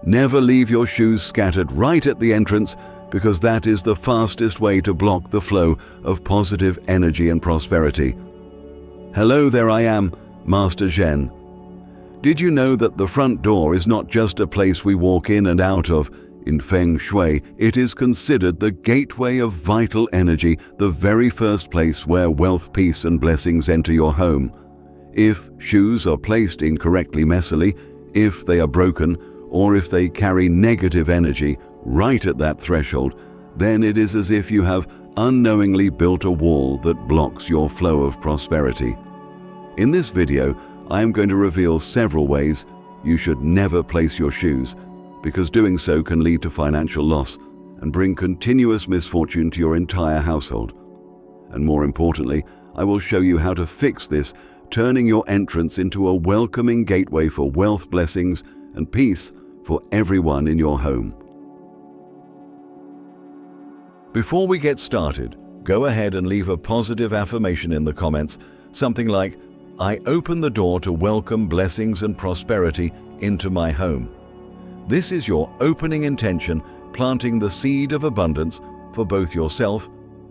Never leave your shoes scattered right at the entrance, because that is the fastest way to block the flow of positive energy and prosperity. Hello there, I am Master Zhen. Did you know that the front door is not just a place we walk in and out of? In Feng Shui, it is considered the gateway of vital energy, the very first place where wealth, peace, and blessings enter your home. If shoes are placed incorrectly, messily, if they are broken, or if they carry negative energy right at that threshold, then it is as if you have unknowingly built a wall that blocks your flow of prosperity. In this video, I am going to reveal several ways you should never place your shoes, because doing so can lead to financial loss and bring continuous misfortune to your entire household. And more importantly, I will show you how to fix this, turning your entrance into a welcoming gateway for wealth, blessings, and peace for everyone in your home. Before we get started, go ahead and leave a positive affirmation in the comments, something like, "I open the door to welcome blessings and prosperity into my home." This is your opening intention, planting the seed of abundance for both yourself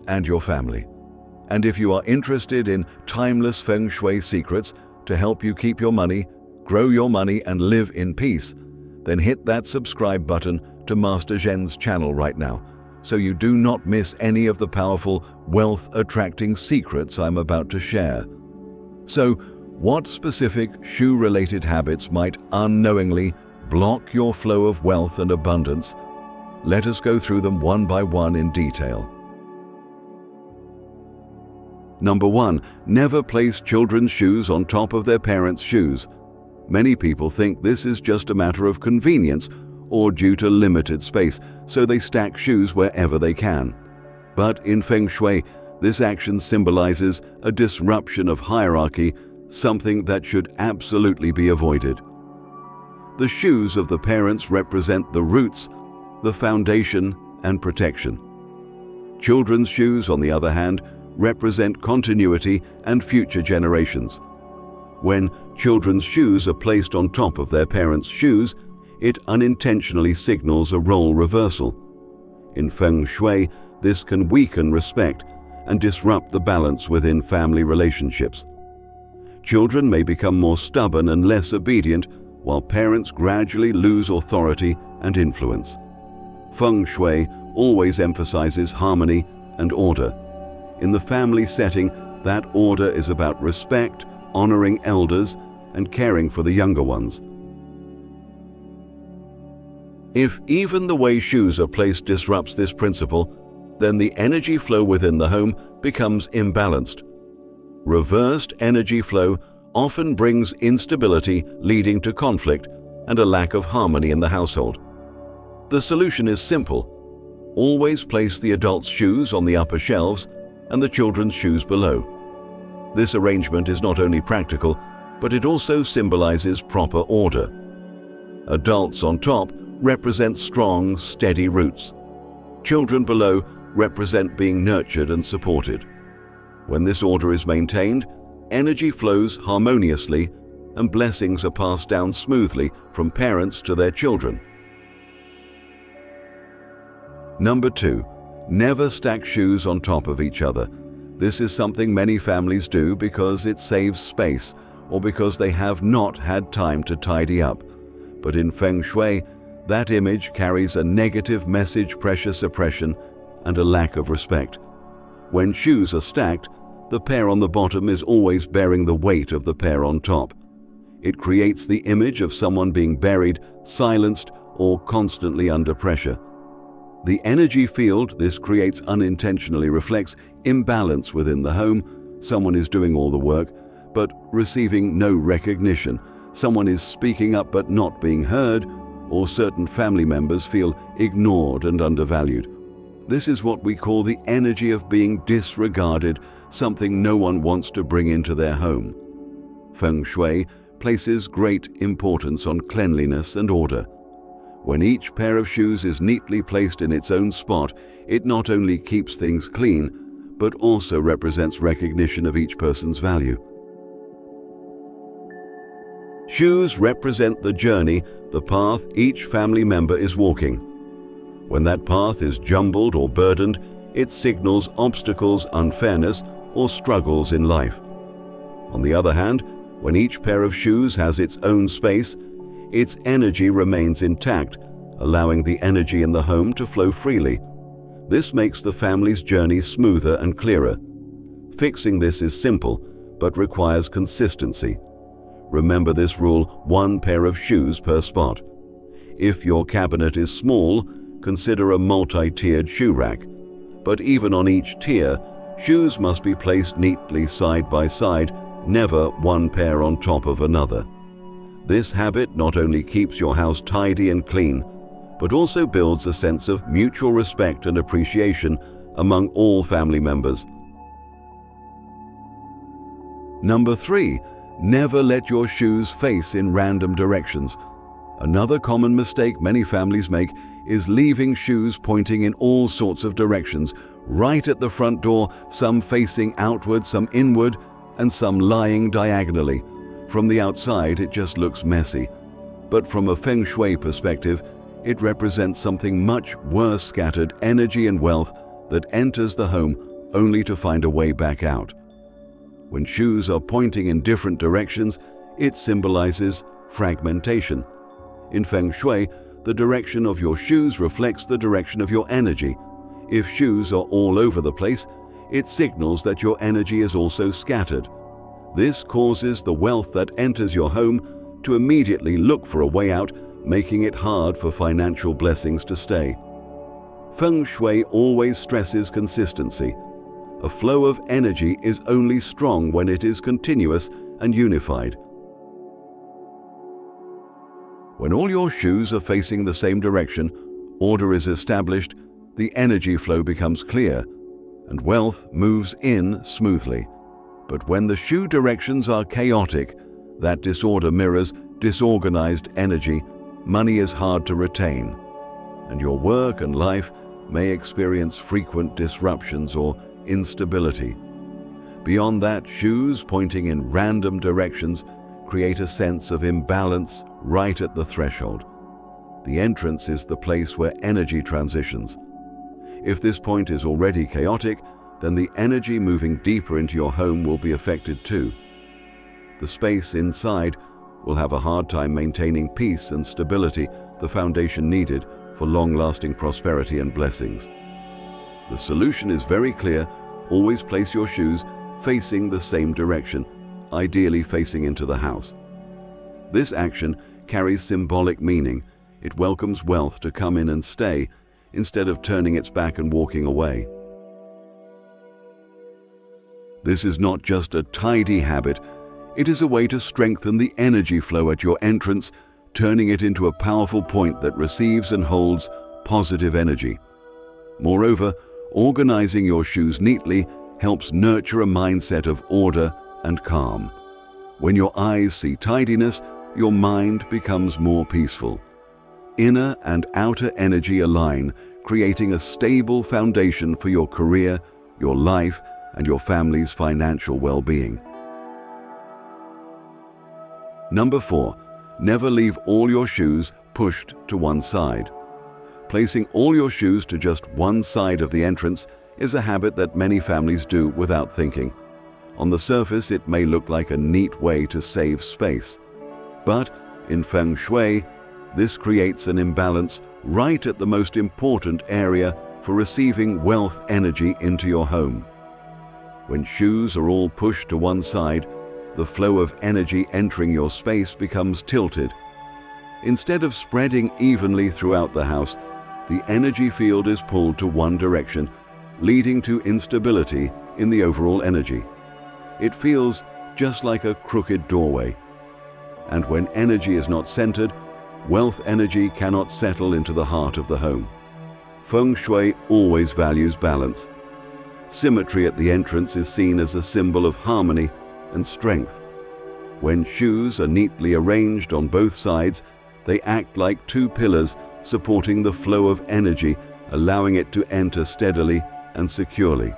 and your family. And if you are interested in timeless Feng Shui secrets to help you keep your money, grow your money, and live in peace, then hit that subscribe button to Master Zhen's channel right now, so you do not miss any of the powerful wealth-attracting secrets I'm about to share. So, what specific shoe-related habits might unknowingly block your flow of wealth and abundance? Let us go through them one by one in detail. Number 1. Never place children's shoes on top of their parents' shoes. Many people think this is just a matter of convenience or due to limited space, so they stack shoes wherever they can. But in Feng Shui, this action symbolizes a disruption of hierarchy, something that should absolutely be avoided. The shoes of the parents represent the roots, the foundation, and protection. Children's shoes, on the other hand, represent continuity and future generations. When children's shoes are placed on top of their parents' shoes, it unintentionally signals a role reversal. In Feng Shui, this can weaken respect and disrupt the balance within family relationships. Children may become more stubborn and less obedient, while parents gradually lose authority and influence. Feng Shui always emphasizes harmony and order. In the family setting, that order is about respect, honoring elders, and caring for the younger ones. If even the way shoes are placed disrupts this principle, then the energy flow within the home becomes imbalanced. Reversed energy flow often brings instability, leading to conflict and a lack of harmony in the household. The solution is simple. Always place the adults' shoes on the upper shelves and the children's shoes below. This arrangement is not only practical, but it also symbolizes proper order. Adults on top represent strong, steady roots. Children below represent being nurtured and supported. When this order is maintained, energy flows harmoniously and blessings are passed down smoothly from parents to their children. Number 2. Never stack shoes on top of each other. This is something many families do because it saves space or because they have not had time to tidy up. But in Feng Shui, that image carries a negative message, pressure suppression, and a lack of respect. When shoes are stacked, the pair on the bottom is always bearing the weight of the pair on top. It creates the image of someone being buried, silenced, or constantly under pressure. The energy field this creates unintentionally reflects imbalance within the home. Someone is doing all the work, but receiving no recognition. Someone is speaking up but not being heard, or certain family members feel ignored and undervalued. This is what we call the energy of being disregarded, something no one wants to bring into their home. Feng Shui places great importance on cleanliness and order. When each pair of shoes is neatly placed in its own spot, it not only keeps things clean, but also represents recognition of each person's value. Shoes represent the journey, the path each family member is walking. When that path is jumbled or burdened, it signals obstacles, unfairness, or struggles in life. On the other hand, when each pair of shoes has its own space, its energy remains intact, allowing the energy in the home to flow freely. This makes the family's journey smoother and clearer. Fixing this is simple, but requires consistency. Remember this rule: 1 pair of shoes per spot. If your cabinet is small, consider a multi-tiered shoe rack. But even on each tier, shoes must be placed neatly side by side, never one pair on top of another. This habit not only keeps your house tidy and clean, but also builds a sense of mutual respect and appreciation among all family members. Number 3. Never let your shoes face in random directions. Another common mistake many families make is leaving shoes pointing in all sorts of directions, right at the front door, some facing outward, some inward, and some lying diagonally. From the outside, it just looks messy. But from a Feng Shui perspective, it represents something much worse: scattered energy and wealth that enters the home only to find a way back out. When shoes are pointing in different directions, it symbolizes fragmentation. In Feng Shui, the direction of your shoes reflects the direction of your energy. If shoes are all over the place, it signals that your energy is also scattered. This causes the wealth that enters your home to immediately look for a way out, making it hard for financial blessings to stay. Feng Shui always stresses consistency. A flow of energy is only strong when it is continuous and unified. When all your shoes are facing the same direction, order is established, the energy flow becomes clear, and wealth moves in smoothly. But when the shoe directions are chaotic, that disorder mirrors disorganized energy. Money is hard to retain, and your work and life may experience frequent disruptions or instability. Beyond that, shoes pointing in random directions create a sense of imbalance right at the threshold. The entrance is the place where energy transitions. If this point is already chaotic, then the energy moving deeper into your home will be affected too. The space inside will have a hard time maintaining peace and stability, the foundation needed for long-lasting prosperity and blessings. The solution is very clear: always place your shoes facing the same direction, ideally facing into the house. This action carries symbolic meaning. It welcomes wealth to come in and stay, instead of turning its back and walking away. This is not just a tidy habit, it is a way to strengthen the energy flow at your entrance, turning it into a powerful point that receives and holds positive energy. Moreover, organizing your shoes neatly helps nurture a mindset of order and calm. When your eyes see tidiness, your mind becomes more peaceful. Inner and outer energy align, creating a stable foundation for your career, your life, and your family's financial well-being. Number 4. Never leave all your shoes pushed to one side. Placing all your shoes to just one side of the entrance is a habit that many families do without thinking. On the surface, it may look like a neat way to save space. But in Feng Shui, this creates an imbalance right at the most important area for receiving wealth energy into your home. When shoes are all pushed to one side, the flow of energy entering your space becomes tilted. Instead of spreading evenly throughout the house, the energy field is pulled to one direction, leading to instability in the overall energy. It feels just like a crooked doorway. And when energy is not centered, wealth energy cannot settle into the heart of the home. Feng Shui always values balance. Symmetry at the entrance is seen as a symbol of harmony and strength. When shoes are neatly arranged on both sides, they act like two pillars supporting the flow of energy, allowing it to enter steadily and securely.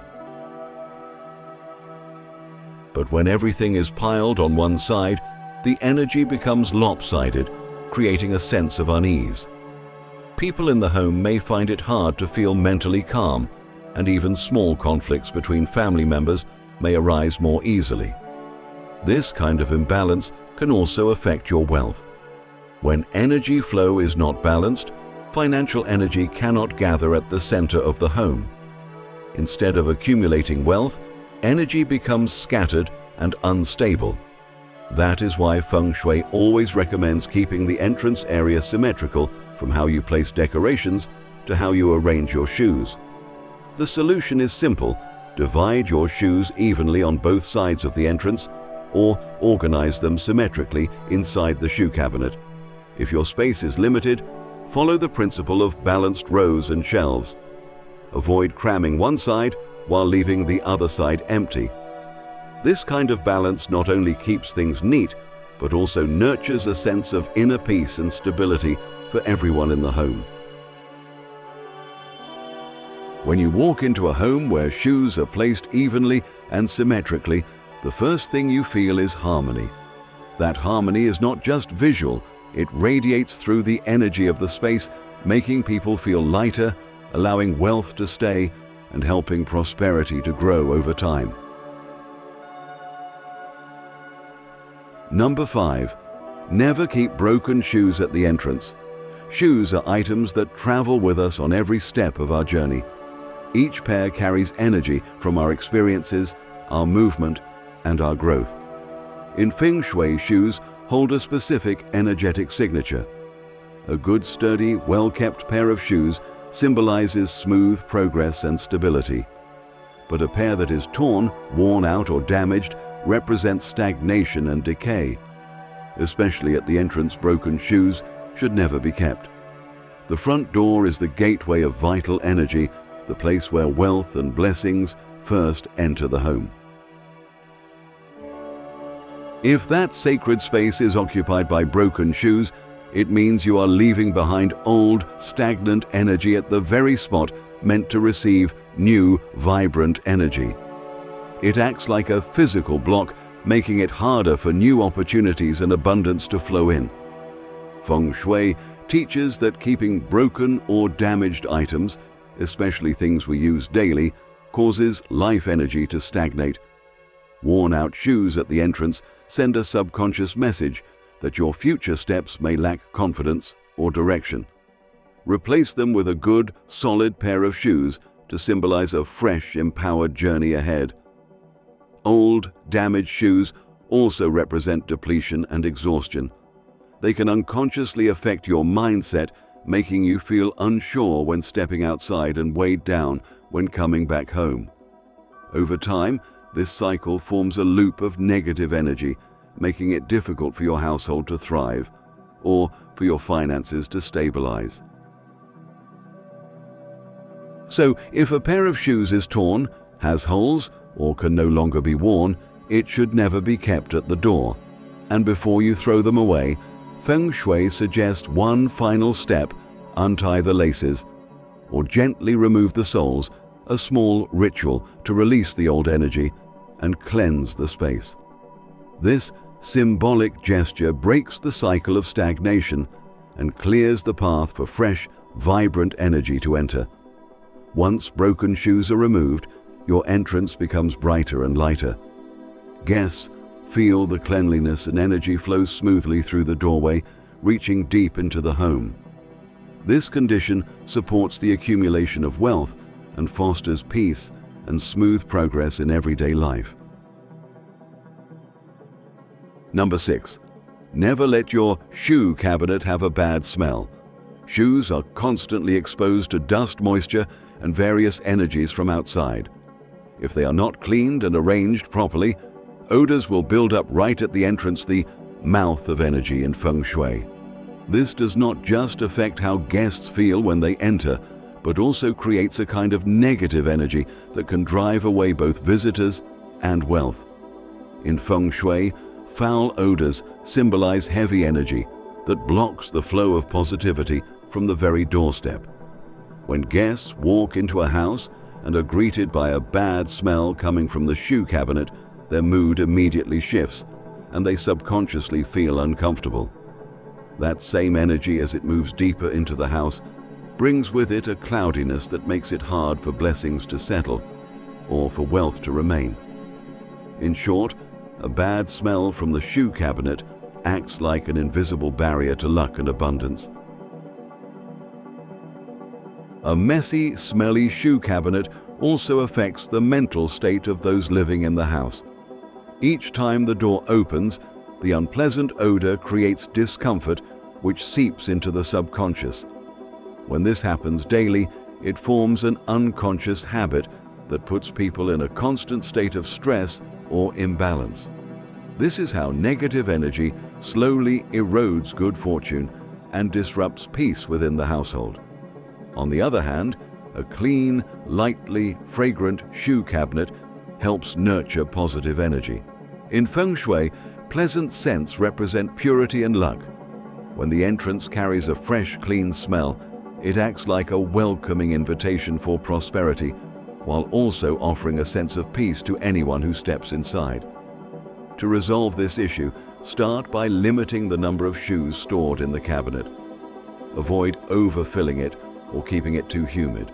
But when everything is piled on one side, the energy becomes lopsided, creating a sense of unease. People in the home may find it hard to feel mentally calm, and even small conflicts between family members may arise more easily. This kind of imbalance can also affect your wealth. When energy flow is not balanced, financial energy cannot gather at the center of the home. Instead of accumulating wealth, energy becomes scattered and unstable. That is why Feng Shui always recommends keeping the entrance area symmetrical, from how you place decorations to how you arrange your shoes. The solution is simple: divide your shoes evenly on both sides of the entrance, or organize them symmetrically inside the shoe cabinet. If your space is limited, follow the principle of balanced rows and shelves. Avoid cramming one side while leaving the other side empty. This kind of balance not only keeps things neat, but also nurtures a sense of inner peace and stability for everyone in the home. When you walk into a home where shoes are placed evenly and symmetrically, the first thing you feel is harmony. That harmony is not just visual, it radiates through the energy of the space, making people feel lighter, allowing wealth to stay, and helping prosperity to grow over time. Number 5. Never keep broken shoes at the entrance. Shoes are items that travel with us on every step of our journey. Each pair carries energy from our experiences, our movement, and our growth. In Feng Shui, shoes hold a specific energetic signature. A good, sturdy, well-kept pair of shoes symbolizes smooth progress and stability. But a pair that is torn, worn out, or damaged represents stagnation and decay. Especially at the entrance, broken shoes should never be kept. The front door is the gateway of vital energy, the place where wealth and blessings first enter the home. If that sacred space is occupied by broken shoes, it means you are leaving behind old, stagnant energy at the very spot meant to receive new, vibrant energy. It acts like a physical block, making it harder for new opportunities and abundance to flow in. Feng Shui teaches that keeping broken or damaged items, especially things we use daily, causes life energy to stagnate. Worn-out shoes at the entrance send a subconscious message that your future steps may lack confidence or direction. Replace them with a good, solid pair of shoes to symbolize a fresh, empowered journey ahead. Old, damaged shoes also represent depletion and exhaustion. They can unconsciously affect your mindset, making you feel unsure when stepping outside and weighed down when coming back home. Over time, this cycle forms a loop of negative energy, making it difficult for your household to thrive or for your finances to stabilize. So, if a pair of shoes is torn, has holes, or can no longer be worn, it should never be kept at the door. And before you throw them away, Feng Shui suggests one final step: untie the laces, or gently remove the soles, a small ritual to release the old energy and cleanse the space. This symbolic gesture breaks the cycle of stagnation and clears the path for fresh, vibrant energy to enter. Once broken shoes are removed, your entrance becomes brighter and lighter. Guests feel the cleanliness and energy flow smoothly through the doorway, reaching deep into the home. This condition supports the accumulation of wealth and fosters peace and smooth progress in everyday life. Number 6. Never let your shoe cabinet have a bad smell. Shoes are constantly exposed to dust, moisture, and various energies from outside. If they are not cleaned and arranged properly, odors will build up right at the entrance, the mouth of energy in Feng Shui. This does not just affect how guests feel when they enter, but also creates a kind of negative energy that can drive away both visitors and wealth. In Feng Shui, foul odors symbolize heavy energy that blocks the flow of positivity from the very doorstep. When guests walk into a house and are greeted by a bad smell coming from the shoe cabinet, their mood immediately shifts, and they subconsciously feel uncomfortable. That same energy, as it moves deeper into the house, brings with it a cloudiness that makes it hard for blessings to settle or for wealth to remain. In short, a bad smell from the shoe cabinet acts like an invisible barrier to luck and abundance. A messy, smelly shoe cabinet also affects the mental state of those living in the house. Each time the door opens, the unpleasant odor creates discomfort which seeps into the subconscious. When this happens daily, it forms an unconscious habit that puts people in a constant state of stress or imbalance. This is how negative energy slowly erodes good fortune and disrupts peace within the household. On the other hand, a clean, lightly fragrant shoe cabinet helps nurture positive energy. In Feng Shui, pleasant scents represent purity and luck. When the entrance carries a fresh, clean smell, it acts like a welcoming invitation for prosperity, while also offering a sense of peace to anyone who steps inside. To resolve this issue, start by limiting the number of shoes stored in the cabinet. Avoid overfilling it or keeping it too humid.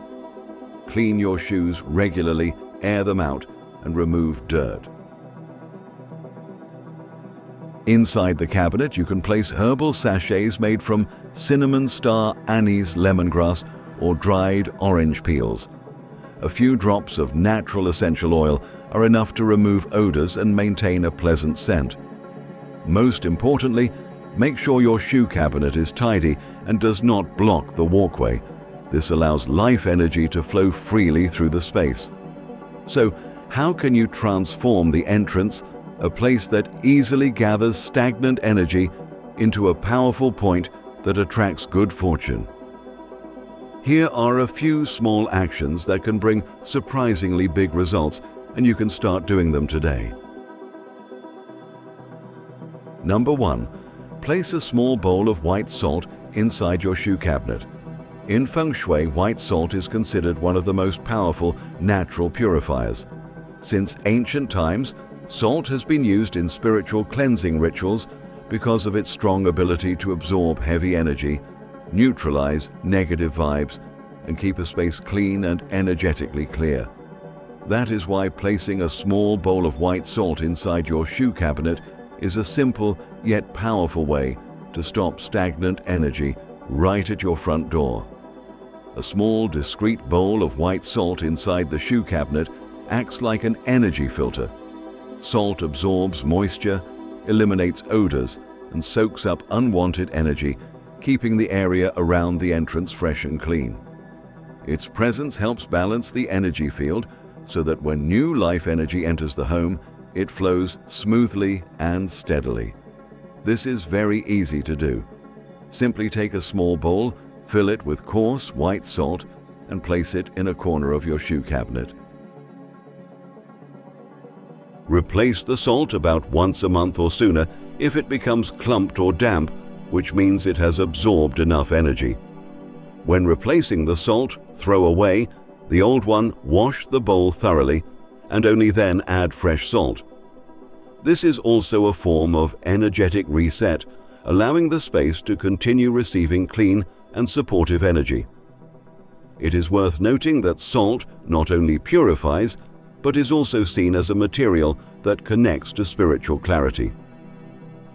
Clean your shoes regularly, air them out, and remove dirt. Inside the cabinet, you can place herbal sachets made from cinnamon star anise lemongrass or dried orange peels. A few drops of natural essential oil are enough to remove odors and maintain a pleasant scent. Most importantly, make sure your shoe cabinet is tidy and does not block the walkway. This allows life energy to flow freely through the space. So, how can you transform the entrance, a place that easily gathers stagnant energy, into a powerful point that attracts good fortune? Here are a few small actions that can bring surprisingly big results, and you can start doing them today. Number 1. Place a small bowl of white salt inside your shoe cabinet. In Feng Shui, white salt is considered one of the most powerful natural purifiers. Since ancient times, salt has been used in spiritual cleansing rituals because of its strong ability to absorb heavy energy, neutralize negative vibes, and keep a space clean and energetically clear. That is why placing a small bowl of white salt inside your shoe cabinet is a simple yet powerful way to stop stagnant energy right at your front door. A small, discreet bowl of white salt inside the shoe cabinet acts like an energy filter. Salt absorbs moisture, eliminates odors, and soaks up unwanted energy, keeping the area around the entrance fresh and clean. Its presence helps balance the energy field so that when new life energy enters the home, it flows smoothly and steadily. This is very easy to do. Simply take a small bowl, fill it with coarse white salt, and place it in a corner of your shoe cabinet. Replace the salt about once a month or sooner if it becomes clumped or damp, which means it has absorbed enough energy. When replacing the salt, throw away the old one, wash the bowl thoroughly, and only then add fresh salt. This is also a form of energetic reset, allowing the space to continue receiving clean and supportive energy. It is worth noting that salt not only purifies, but is also seen as a material that connects to spiritual clarity.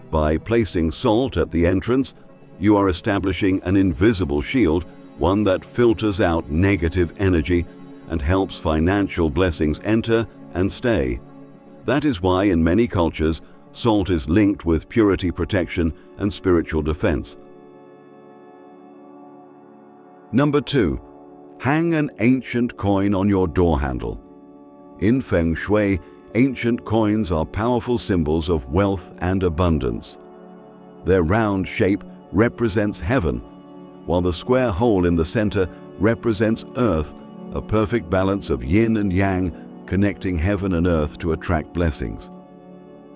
By placing salt at the entrance, you are establishing an invisible shield, one that filters out negative energy and helps financial blessings enter and stay. That is why in many cultures, salt is linked with purity protection and spiritual defense. Number 2. Hang an ancient coin on your door handle. In Feng Shui, ancient coins are powerful symbols of wealth and abundance. Their round shape represents heaven, while the square hole in the center represents earth, a perfect balance of yin and yang, connecting heaven and earth to attract blessings.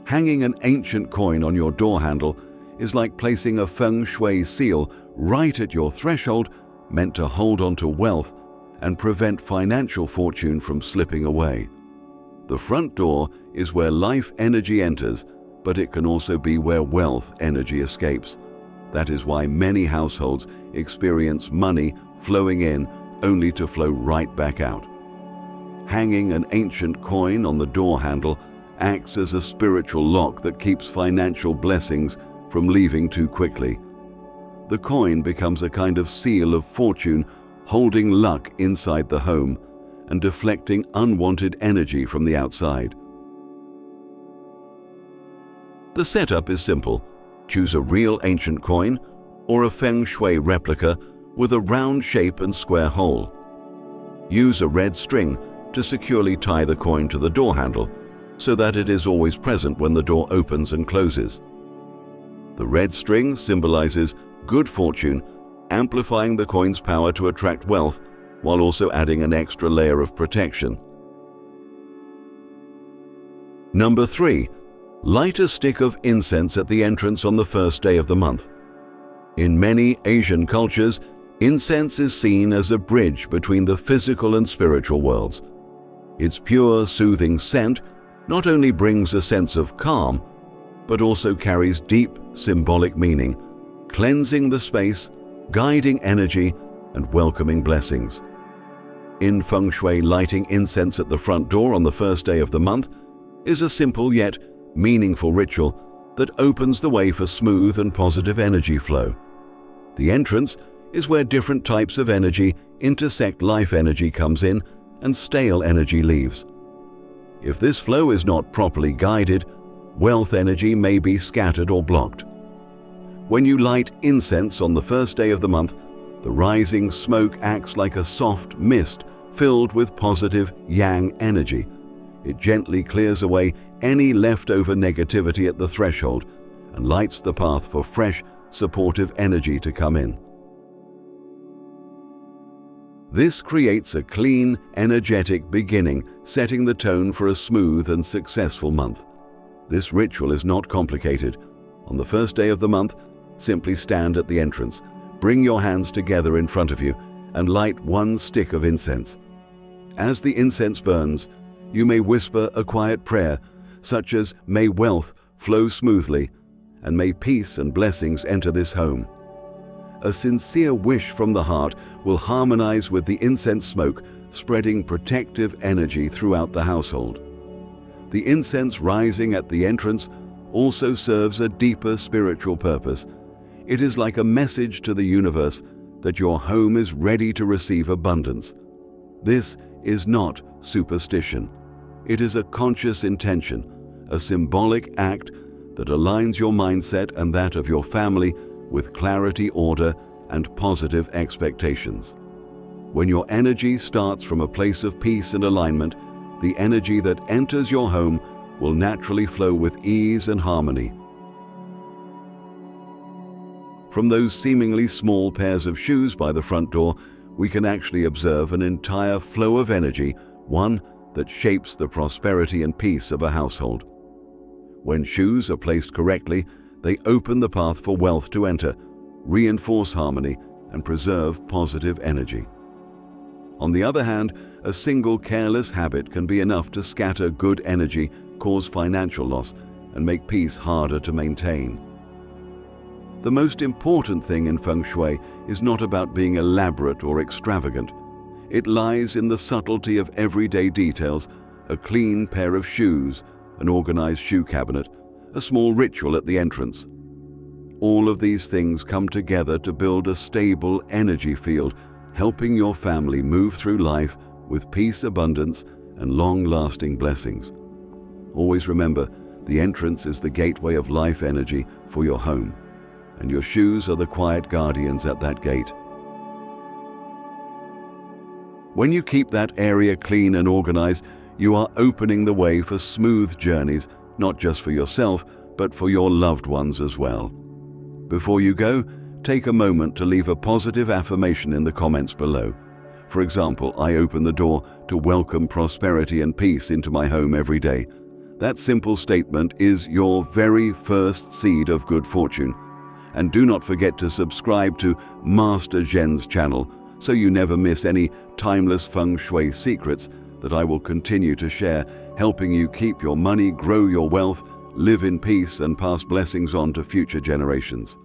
Hanging an ancient coin on your door handle is like placing a Feng Shui seal right at your threshold, meant to hold on to wealth and prevent financial fortune from slipping away. The front door is where life energy enters, but it can also be where wealth energy escapes. That is why many households experience money flowing in only to flow right back out. Hanging an ancient coin on the door handle acts as a spiritual lock that keeps financial blessings from leaving too quickly. The coin becomes a kind of seal of fortune, holding luck inside the home and deflecting unwanted energy from the outside. The setup is simple. Choose a real ancient coin or a Feng Shui replica with a round shape and square hole. Use a red string to securely tie the coin to the door handle so that it is always present when the door opens and closes. The red string symbolizes good fortune, amplifying the coin's power to attract wealth while also adding an extra layer of protection. Number 3. Light a stick of incense at the entrance on the first day of the month. In many Asian cultures, incense is seen as a bridge between the physical and spiritual worlds. Its pure, soothing scent not only brings a sense of calm, but also carries deep symbolic meaning, cleansing the space, guiding energy, and welcoming blessings. In Feng Shui, lighting incense at the front door on the first day of the month is a simple yet meaningful ritual that opens the way for smooth and positive energy flow. The entrance is where different types of energy intersect. Life energy comes in and stale energy leaves. If this flow is not properly guided, wealth energy may be scattered or blocked. When you light incense on the first day of the month, the rising smoke acts like a soft mist filled with positive yang energy. It gently clears away any leftover negativity at the threshold and lights the path for fresh, supportive energy to come in. This creates a clean, energetic beginning, setting the tone for a smooth and successful month. This ritual is not complicated. On the first day of the month, simply stand at the entrance, bring your hands together in front of you, and light one stick of incense. As the incense burns, you may whisper a quiet prayer, such as, "May wealth flow smoothly, and may peace and blessings enter this home." A sincere wish from the heart will harmonize with the incense smoke, spreading protective energy throughout the household. The incense rising at the entrance also serves a deeper spiritual purpose. It is like a message to the universe that your home is ready to receive abundance. This is not superstition. It is a conscious intention, a symbolic act that aligns your mindset and that of your family with clarity, order, and positive expectations. When your energy starts from a place of peace and alignment, the energy that enters your home will naturally flow with ease and harmony. From those seemingly small pairs of shoes by the front door, we can actually observe an entire flow of energy, one that shapes the prosperity and peace of a household. When shoes are placed correctly, they open the path for wealth to enter, reinforce harmony, and preserve positive energy. On the other hand, a single careless habit can be enough to scatter good energy, cause financial loss, and make peace harder to maintain. The most important thing in Feng Shui is not about being elaborate or extravagant. It lies in the subtlety of everyday details: a clean pair of shoes, an organized shoe cabinet, a small ritual at the entrance. All of these things come together to build a stable energy field, helping your family move through life with peace, abundance, and long-lasting blessings. Always remember, the entrance is the gateway of life energy for your home, and your shoes are the quiet guardians at that gate. When you keep that area clean and organized, you are opening the way for smooth journeys, not just for yourself, but for your loved ones as well. Before you go, take a moment to leave a positive affirmation in the comments below. For example, "I open the door to welcome prosperity and peace into my home every day." That simple statement is your very first seed of good fortune. And do not forget to subscribe to Master Zhen's channel so you never miss any timeless Feng Shui secrets that I will continue to share, helping you keep your money, grow your wealth, live in peace and pass blessings on to future generations.